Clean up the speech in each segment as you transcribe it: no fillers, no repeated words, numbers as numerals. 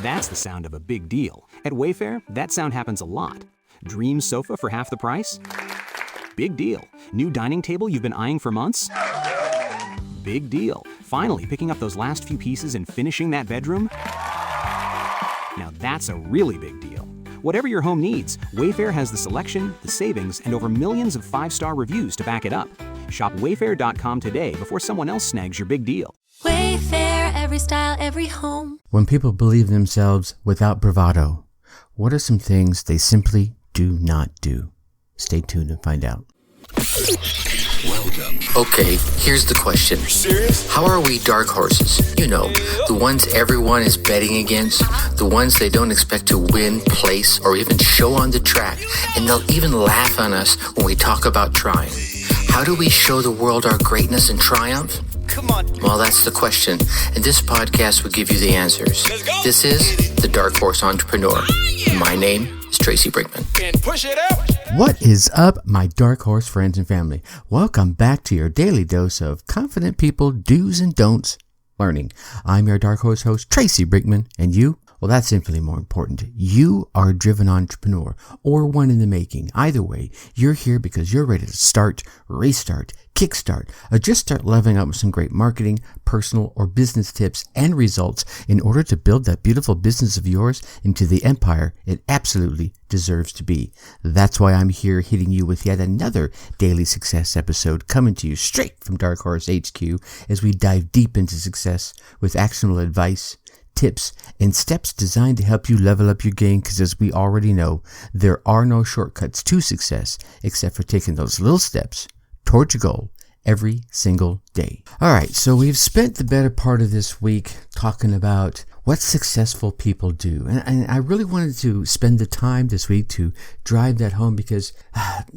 That's the sound of a big deal. At Wayfair, that sound happens a lot. Dream sofa for half the price? Big deal. New dining table you've been eyeing for months? Big deal. Finally picking up those last few pieces and finishing that bedroom? Now that's a really big deal. Whatever your home needs, Wayfair has the selection, the savings, and over millions of 5-star reviews to back it up. Shop Wayfair.com today before someone else snags your big deal. Wayfair, every style, every home. When people believe in themselves without bravado, what are some things they simply do not do? Stay tuned and find out. Welcome. Okay, here's the question. Serious? How are we dark horses? You know, the ones everyone is betting against, the ones they don't expect to win, place, or even show on the track, and they'll even laugh on us when we talk about trying. How do we show the world our greatness and triumph? Come on. Well, that's the question, and this podcast will give you the answers. Let's go. This is The Dark Horse Entrepreneur. My name is Tracy Brinkman. And push it out. What is up, my dark horse friends and family? Welcome back to your daily dose of confident people do's and don'ts learning. I'm your dark horse host, Tracy Brinkman, and you? Well, that's infinitely more important. You are a driven entrepreneur or one in the making. Either way, you're here because you're ready to start, restart, kickstart, or just start leveling up with some great marketing, personal, or business tips and results in order to build that beautiful business of yours into the empire it absolutely deserves to be. That's why I'm here hitting you with yet another daily success episode coming to you straight from Dark Horse HQ as we dive deep into success with actionable advice, tips, and steps designed to help you level up your game, because as we already know, there are no shortcuts to success except for taking those little steps towards your goal every single day. All right, so we've spent the better part of this week talking about what successful people do. And I really wanted to spend the time this week to drive that home because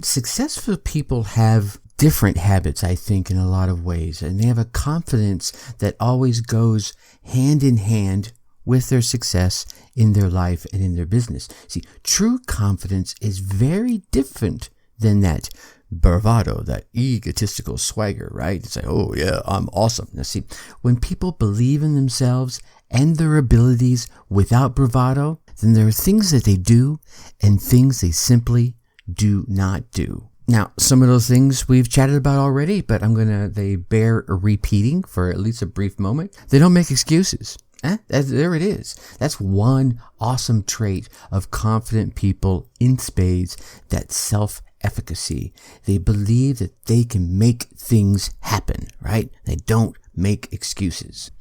successful people have different habits, I think, in a lot of ways. And they have a confidence that always goes hand in hand with their success in their life and in their business. See, true confidence is very different than that bravado, that egotistical swagger, right? It's like, oh yeah, I'm awesome. Now see, when people believe in themselves and their abilities without bravado, then there are things that they do and things they simply do not do. Now, some of those things we've chatted about already, but they bear repeating for at least a brief moment. They don't make excuses. There it is. That's one awesome trait of confident people in spades, that self-efficacy. They believe that they can make things happen, right? They don't make excuses.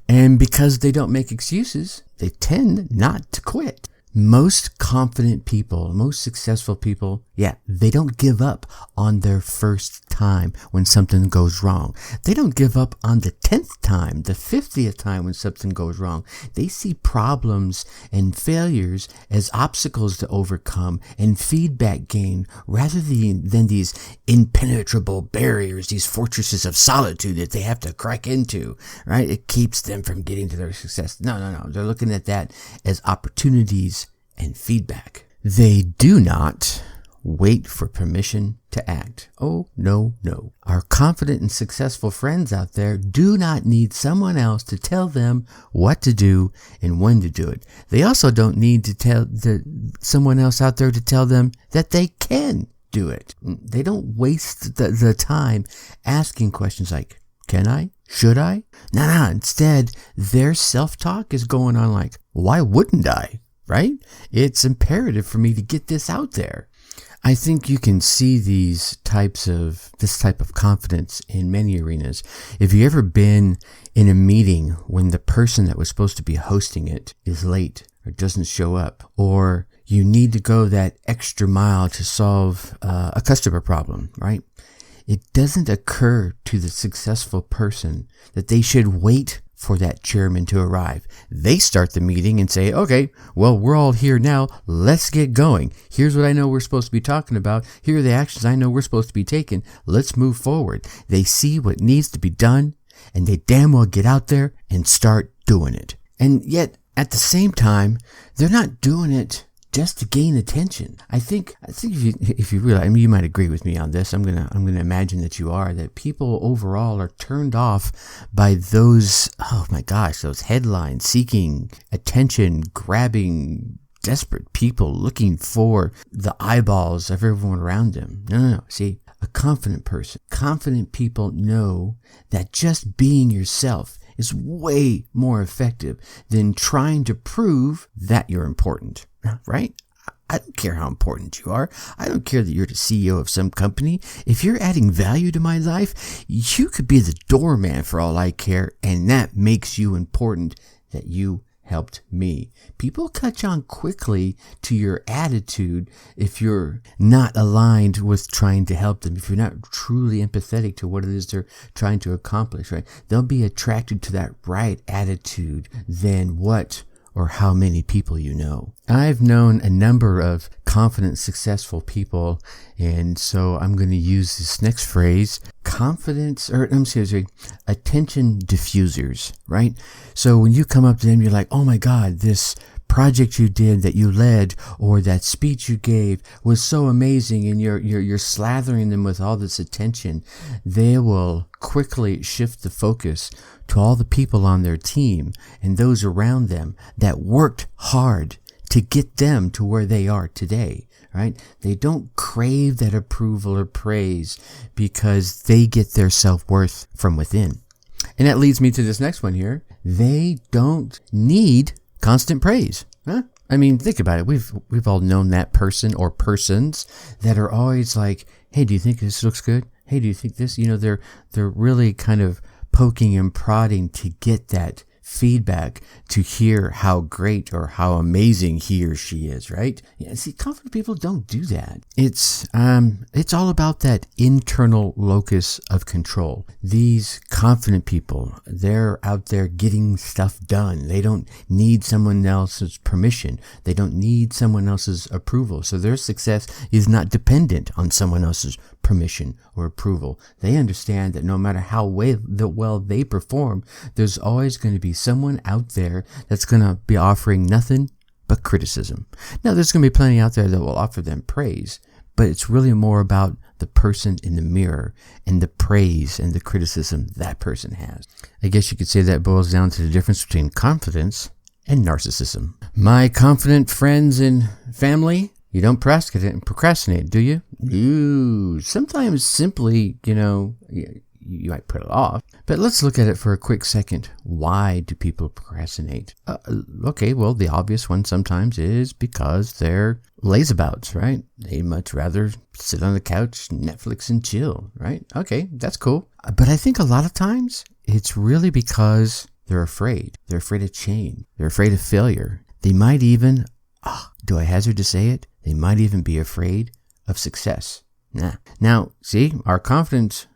And because they don't make excuses, they tend not to quit. Most confident people, most successful people, they don't give up on their first time when something goes wrong. They don't give up on the 10th time, the 50th time when something goes wrong. They see problems and failures as obstacles to overcome and feedback gain rather than these impenetrable barriers, these fortresses of solitude that they have to crack into, right? It keeps them from getting to their success. No. They're looking at that as opportunities and feedback. They do not wait for permission to act. Oh, no. Our confident and successful friends out there do not need someone else to tell them what to do and when to do it. They also don't need to tell someone else out there to tell them that they can do it. They don't waste the time asking questions like, can I? Should I? No. Instead, their self-talk is going on like, why wouldn't I? Right? It's imperative for me to get this out there. I think you can see this type of confidence in many arenas. If you've ever been in a meeting when the person that was supposed to be hosting it is late or doesn't show up, or you need to go that extra mile to solve a customer problem, right? It doesn't occur to the successful person that they should wait for that chairman to arrive. They start the meeting and say, okay, well, we're all here now. Let's get going. Here's what I know we're supposed to be talking about. Here are the actions I know we're supposed to be taking. Let's move forward. They see what needs to be done, and they damn well get out there and start doing it. And yet, at the same time, they're not doing it just to gain attention. I think if you realize, I mean, you might agree with me on this. I'm gonna imagine that you are, that people overall are turned off by those, oh my gosh, those headlines, seeking attention, grabbing, desperate people looking for the eyeballs of everyone around them. No. See, a confident person, confident people know that just being yourself is way more effective than trying to prove that you're important, right? I don't care how important you are. I don't care that you're the CEO of some company. If you're adding value to my life, you could be the doorman for all I care, and that makes you important, that you helped me. People catch on quickly to your attitude if you're not aligned with trying to help them, if you're not truly empathetic to what it is they're trying to accomplish, right? They'll be attracted to that right attitude than what or how many people you know. I've known a number of confident, successful people, and so I'm going to use this next phrase, attention diffusers, right? So when you come up to them, you're like, oh my God, this project you did, that you led, or that speech you gave was so amazing, and you're slathering them with all this attention. They will quickly shift the focus to all the people on their team and those around them that worked hard to get them to where they are today, right? They don't crave that approval or praise because they get their self-worth from within. And that leads me to this next one here. They don't need constant praise. Huh? I mean, think about it. We've all known that person or persons that are always like, hey, do you think this looks good? Hey, do you think this? You know, they're really kind of poking and prodding to get that feedback, to hear how great or how amazing he or she is, right? Yeah, see, confident people don't do that. It's all about that internal locus of control. These confident people, they're out there getting stuff done. They don't need someone else's permission. They don't need someone else's approval. So their success is not dependent on someone else's permission or approval. They understand that no matter how well they perform, there's always going to be someone out there that's going to be offering nothing but criticism. Now, there's going to be plenty out there that will offer them praise, but it's really more about the person in the mirror and the praise and the criticism that person has. I guess you could say that boils down to the difference between confidence and narcissism. My confident friends and family, you don't procrastinate, do you? No. Sometimes simply, you might put it off. But let's look at it for a quick second. Why do people procrastinate? Okay, well, the obvious one sometimes is because they're lazabouts, right? They much rather sit on the couch, Netflix, and chill, right? Okay, that's cool. But I think a lot of times it's really because they're afraid. They're afraid of change. They're afraid of failure. They might even, do I hazard to say it? They might even be afraid of success. Now, see, our confident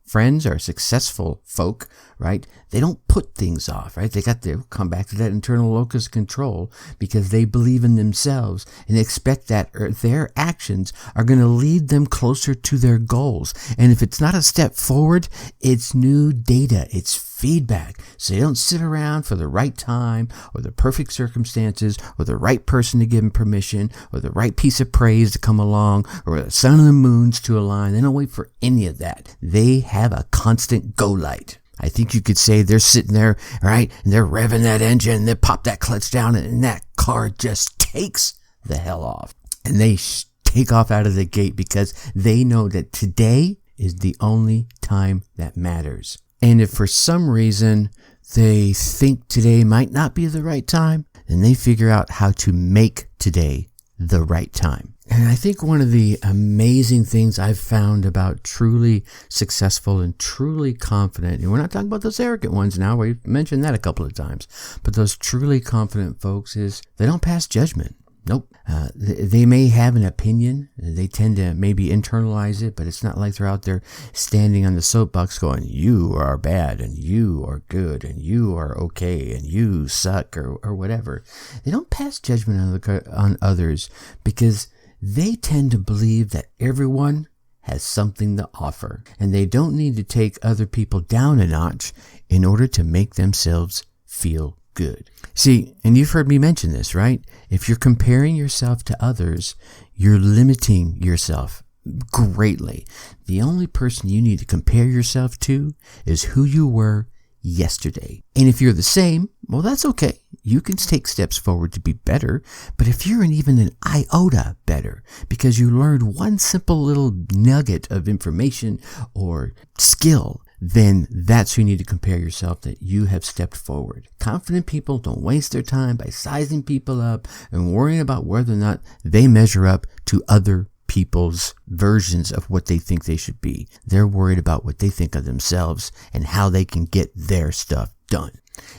friends, our successful folk, right? They don't put things off, right? They'll come back to that internal locus of control because they believe in themselves and expect that their actions are going to lead them closer to their goals. And if it's not a step forward, it's new data, it's feedback. So they don't sit around for the right time or the perfect circumstances or the right person to give them permission or the right piece of praise to come along or the sun and the moons to align. They don't wait for any of that. They have a constant go light. I think you could say they're sitting there, right, and they're revving that engine, and they pop that clutch down, and that car just takes the hell off. And they take off out of the gate because they know that today is the only time that matters. And if for some reason they think today might not be the right time, then they figure out how to make today the right time. And I think one of the amazing things I've found about truly successful and truly confident, and we're not talking about those arrogant ones now, we've mentioned that a couple of times, but those truly confident folks is they don't pass judgment. Nope. They may have an opinion. They tend to maybe internalize it, but it's not like they're out there standing on the soapbox going, you are bad and you are good and you are okay and you suck or whatever. They don't pass judgment on others because they tend to believe that everyone has something to offer and they don't need to take other people down a notch in order to make themselves feel good. See, and you've heard me mention this, right? If you're comparing yourself to others, you're limiting yourself greatly. The only person you need to compare yourself to is who you were yesterday. And if you're the same, well, that's okay. You can take steps forward to be better. But if you're even an iota better because you learned one simple little nugget of information or skill, then that's who you need to compare yourself, that you have stepped forward. Confident people don't waste their time by sizing people up and worrying about whether or not they measure up to other people's versions of what they think they should be. They're worried about what they think of themselves and how they can get their stuff done.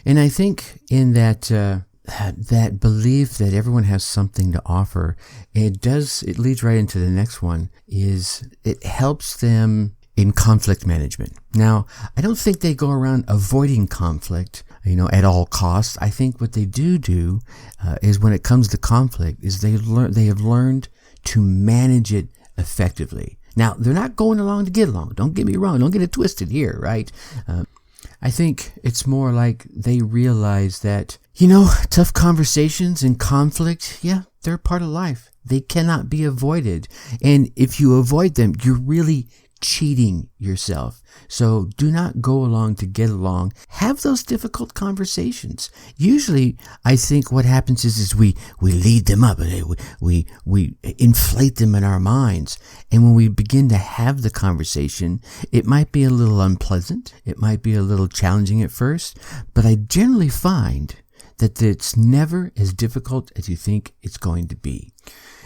And I think in that belief that everyone has something to offer, it leads right into the next one, is it helps them in conflict management. Now, I don't think they go around avoiding conflict, at all costs. I think what they do is when it comes to conflict is they have learned to manage it effectively. Now, they're not going along to get along. Don't get me wrong. Don't get it twisted here, right? I think it's more like they realize that, tough conversations and conflict, yeah, they're part of life. They cannot be avoided. And if you avoid them, you're really cheating yourself. So do not go along to get along. Have those difficult conversations. Usually, I think what happens is we lead them up and we inflate them in our minds. And when we begin to have the conversation, it might be a little unpleasant. It might be a little challenging at first, but I generally find that it's never as difficult as you think it's going to be.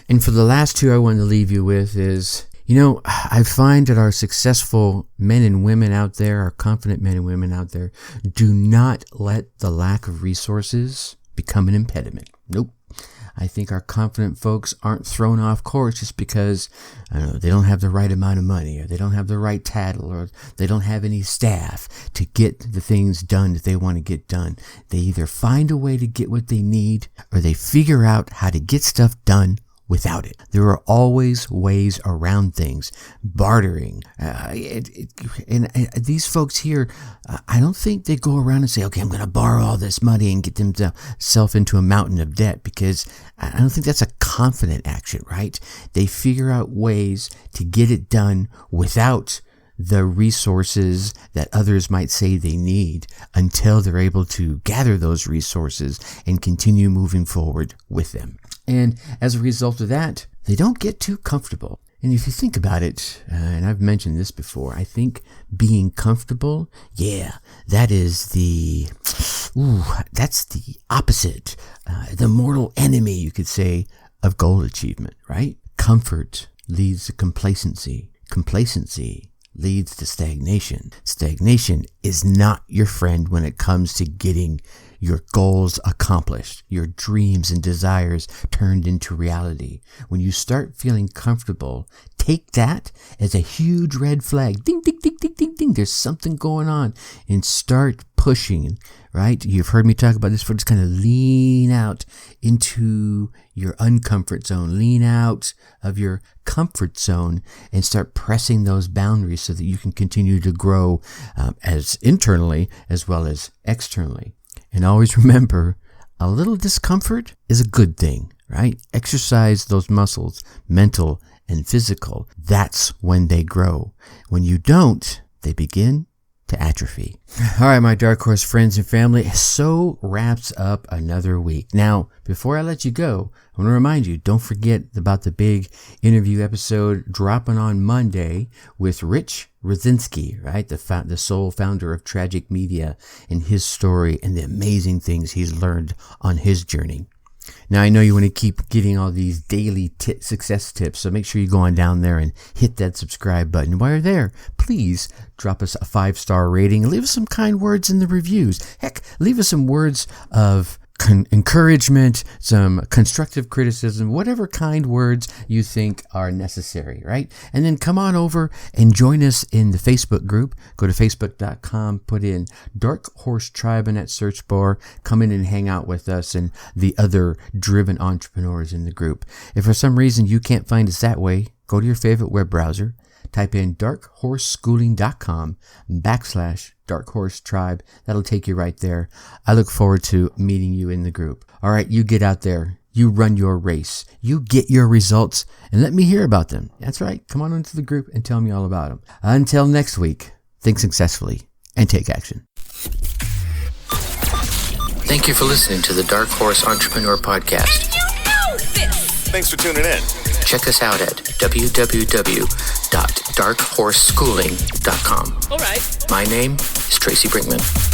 And for the last two I want to leave you with is, I find that our successful men and women out there, our confident men and women out there, do not let the lack of resources become an impediment. Nope. I think our confident folks aren't thrown off course just because, they don't have the right amount of money, or they don't have the right title, or they don't have any staff to get the things done that they want to get done. They either find a way to get what they need, or they figure out how to get stuff done without it. There are always ways around things. Bartering. And these folks here, I don't think they go around and say, okay, I'm going to borrow all this money and get themselves into a mountain of debt, because I don't think that's a confident action, right? They figure out ways to get it done without the resources that others might say they need, until they're able to gather those resources and continue moving forward with them. And as a result of that, they don't get too comfortable. And if you think about it, and I've mentioned this before, I think being comfortable, that's the opposite, the mortal enemy, you could say, of goal achievement, right? Comfort leads to complacency. Complacency leads to stagnation. Stagnation is not your friend when it comes to getting your goals accomplished, your dreams and desires turned into reality. When you start feeling comfortable, take that as a huge red flag. Ding, ding, ding, ding, ding, ding. There's something going on. And start pushing, right? You've heard me talk about this before. Just kind of lean out into your uncomfort zone. Lean out of your comfort zone and start pressing those boundaries so that you can continue to grow as internally as well as externally. And always remember, a little discomfort is a good thing, right? Exercise those muscles, mental and physical. That's when they grow. When you don't, they begin to atrophy. All right, my Dark Horse friends and family, so wraps up another week. Now, before I let you go, I want to remind you, don't forget about the big interview episode dropping on Monday with Rich Rosinski, right? The sole founder of Tragic Media, and his story and the amazing things he's learned on his journey. Now, I know you want to keep getting all these daily success tips, so make sure you go on down there and hit that subscribe button. While you're there, please drop us a 5-star rating and leave us some kind words in the reviews. Heck, leave us some words of encouragement, some constructive criticism, whatever kind words you think are necessary, right? And then come on over and join us in the Facebook group. Go to facebook.com, put in Dark Horse Tribe in that search bar, come in and hang out with us and the other driven entrepreneurs in the group. If for some reason you can't find us that way, go to your favorite web browser, Type in darkhorseschooling.com/darkhorsetribe. That'll take you right there. I look forward to meeting you in the group. All right, you get out there. You run your race. You get your results and let me hear about them. That's right. Come on into the group and tell me all about them. Until next week, think successfully and take action. Thank you for listening to the Dark Horse Entrepreneur Podcast. Thanks for tuning in. Check us out at www.darkhorseschooling.com. All right. My name is Tracy Brinkman.